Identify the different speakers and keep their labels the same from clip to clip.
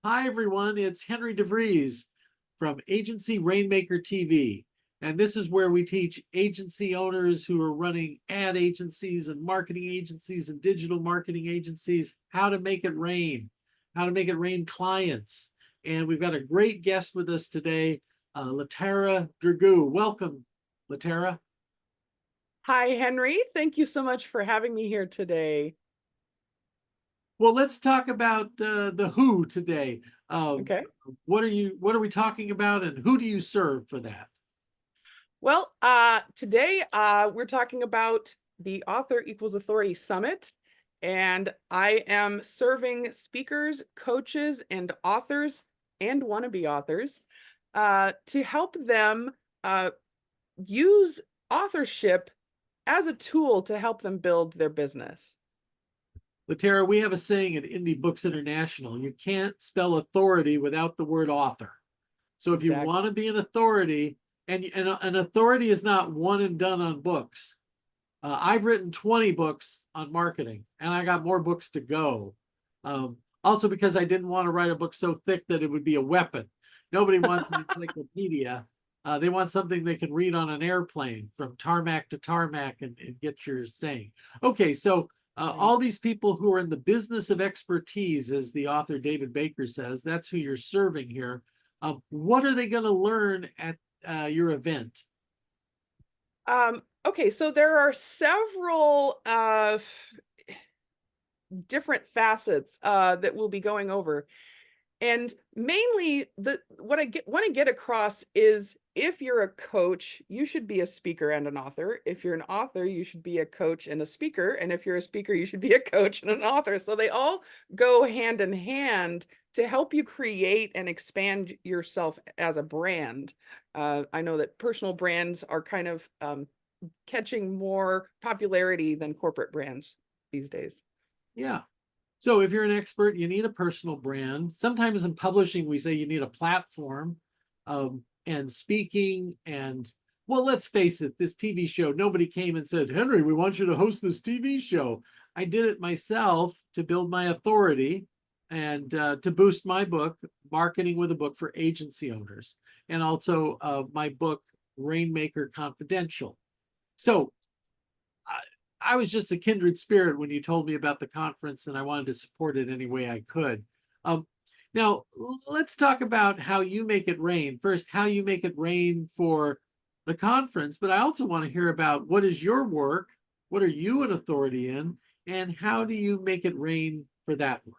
Speaker 1: Hi, everyone. It's Henry DeVries from Agency Rainmaker TV. And this is where we teach agency owners who are running ad agencies and marketing agencies and digital marketing agencies how to make it rain, how to make it rain clients. And we've got a great guest with us today, Latara Dragoo. Welcome, Latara.
Speaker 2: Hi, Henry. Thank you so much for having me here today.
Speaker 1: Well, let's talk about the who today. Um,
Speaker 2: Okay.
Speaker 1: what are we talking about, and who do you serve for that?
Speaker 2: Well, today we're talking about the Author Equals Authority Summit, and I am serving speakers, coaches, and authors and wannabe authors to help them use authorship as a tool to help them build their business.
Speaker 1: Latara, we have a saying at Indie Books International: you can't spell authority without the word author. So if you
Speaker 2: Exactly.
Speaker 1: want to be an authority, and an authority is not one and done on books. I've written 20 books on marketing, and I got more books to go. Also, because I didn't want to write a book so thick that it would be a weapon. Nobody wants an encyclopedia. They want something they can read on an airplane from tarmac to tarmac and get your saying. Okay, so
Speaker 2: Right.
Speaker 1: all these people who are in the business of expertise, as the author David Baker says, that's who you're serving here. What are they going to learn at your event?
Speaker 2: Okay, so there are several different facets that we'll be going over. And mainly what I want to get across is if you're a coach, you should be a speaker and an author. If you're an author, you should be a coach and a speaker. And if you're a speaker, you should be a coach and an author. So they all go hand in hand to help you create and expand yourself as a brand. I know that personal brands are kind of catching more popularity than corporate brands these days.
Speaker 1: Yeah. So if you're an expert, you need a personal brand. Sometimes in publishing, we say you need a platform, and speaking. And well, let's face it, this TV show, nobody came and said, Henry, we want you to host this TV show. I did it myself to build my authority and to boost my book, Marketing with a Book for Agency Owners, and also my book, Rainmaker Confidential. So I was just a kindred spirit when you told me about the conference, and I wanted to support it any way I could. Um, Now, let's talk about how you make it rain. First, how you make it rain for the conference, but I also want to hear about what is your work, what are you an authority in, and how do you make it rain for that work?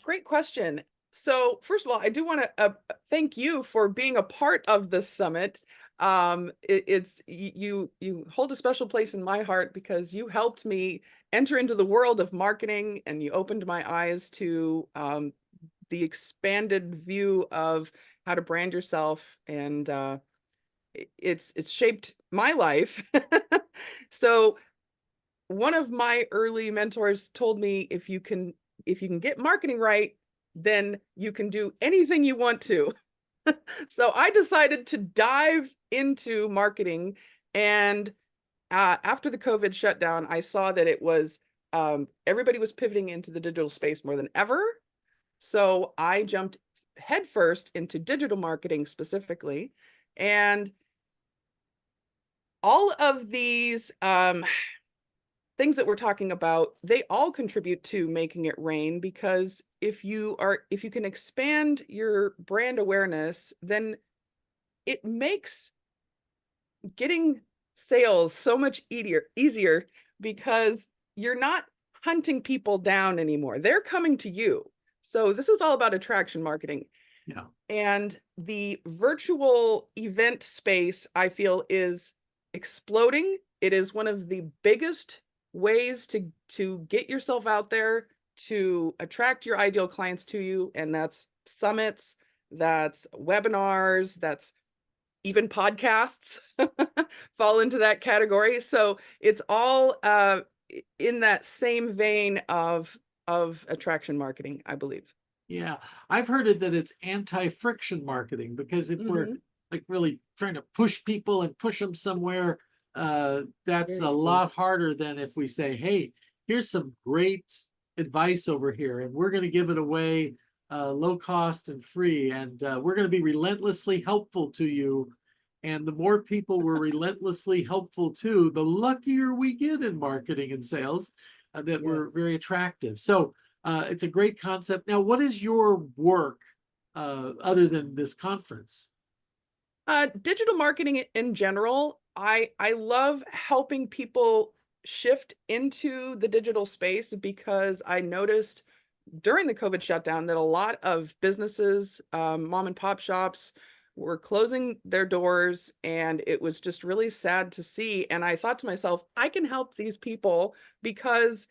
Speaker 2: Great question. So first of all, I do want to thank you for being a part of this summit. You hold a special place in my heart because you helped me enter into the world of marketing, and you opened my eyes to the expanded view of how to brand yourself, and it's shaped my life. So one of my early mentors told me if you can get marketing right, then you can do anything you want to. So I decided to dive into marketing, and after the COVID shutdown, I saw that it was everybody was pivoting into the digital space more than ever. So I jumped headfirst into digital marketing specifically, and all of these things that we're talking about, they all contribute to making it rain, because if you can expand your brand awareness, then it makes getting sales so much easier because you're not hunting people down anymore. They're coming to you. So this is all about attraction marketing.
Speaker 1: Yeah.
Speaker 2: And the virtual event space, I feel, is exploding. It is one of the biggest ways to get yourself out there, to attract your ideal clients to you, and that's summits, that's webinars, that's even podcasts fall into that category. So it's all in that same vein of attraction marketing, I believe.
Speaker 1: Yeah, I've heard it that it's anti-friction marketing, because if we're
Speaker 2: Hmm.
Speaker 1: like really trying to push people and push them somewhere, that's
Speaker 2: Very
Speaker 1: a
Speaker 2: true.
Speaker 1: lot harder than if we say, hey, here's some great advice over here, and we're going to give it away low cost and free. And we're going to be relentlessly helpful to you. And the more people we're relentlessly helpful to, the luckier we get in marketing and sales, that we're
Speaker 2: Yes.
Speaker 1: very attractive. So it's a great concept. Now, what is your work other than this conference?
Speaker 2: Digital marketing in general, I love helping people shift into the digital space because I noticed during the COVID shutdown that a lot of businesses, mom and pop shops, were closing their doors, and it was just really sad to see. And I thought to myself, I can help these people because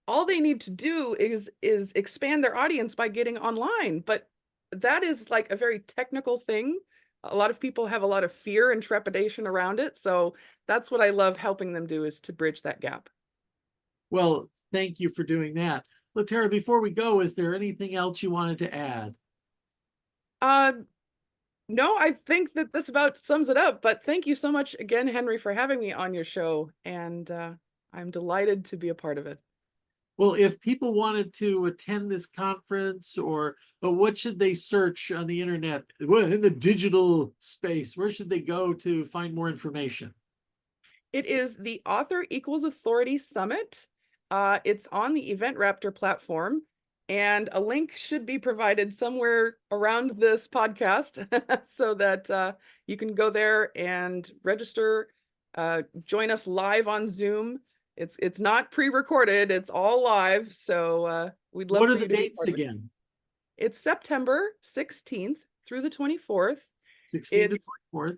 Speaker 2: all they need to do is expand their audience by getting online. But that is like a very technical thing. A lot of people have a lot of fear and trepidation around it. So that's what I love helping them do, is to bridge that gap.
Speaker 1: Well, thank you for doing that. Latara, before we go, is there anything else you wanted to add?
Speaker 2: Uh, no, I think that this about sums it up. But thank you so much again, Henry, for having me on your show. And I'm delighted to be a part of it.
Speaker 1: Well, if people wanted to attend this conference, or but what should they search on the internet? Well, in the digital space, where should they go to find more information?
Speaker 2: It is the Author Equals Authority Summit. It's on the Event Raptor platform, and a link should be provided somewhere around this podcast so that you can go there and register, join us live on Zoom. It's not pre-recorded, it's all live, so we'd love
Speaker 1: What are
Speaker 2: for
Speaker 1: the
Speaker 2: you to be
Speaker 1: dates
Speaker 2: part of it.
Speaker 1: again?
Speaker 2: It's September 16th through the 24th.
Speaker 1: 16 to
Speaker 2: It's
Speaker 1: 24th.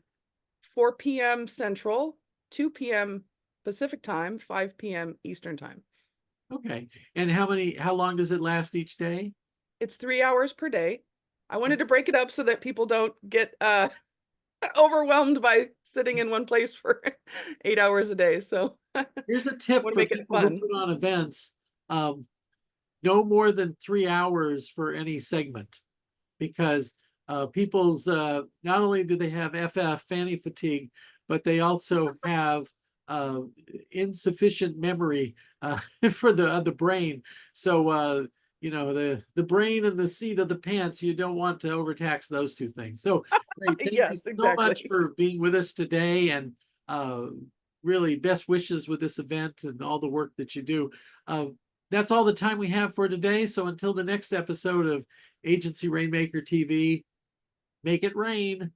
Speaker 2: 4 p.m. Central, 2 p.m. Pacific time, 5 p.m. Eastern time.
Speaker 1: Okay. And how long does it last each day?
Speaker 2: It's 3 hours per day. I wanted to break it up so that people don't get overwhelmed by sitting in one place for 8 hours a day. So I
Speaker 1: Here's a tip
Speaker 2: want to
Speaker 1: for
Speaker 2: make it
Speaker 1: people who
Speaker 2: fun.
Speaker 1: put on events. Um, no more than 3 hours for any segment, because people's not only do they have fanny fatigue, but they also have uh, insufficient memory for the brain. So the brain and the seat of the pants, you don't want to overtax those two things. So great, thank you
Speaker 2: Yes,
Speaker 1: so much
Speaker 2: exactly.
Speaker 1: for being with us today, and uh, really best wishes with this event and all the work that you do. Uh, that's all the time we have for today. So until the next episode of Agency Rainmaker TV, make it rain.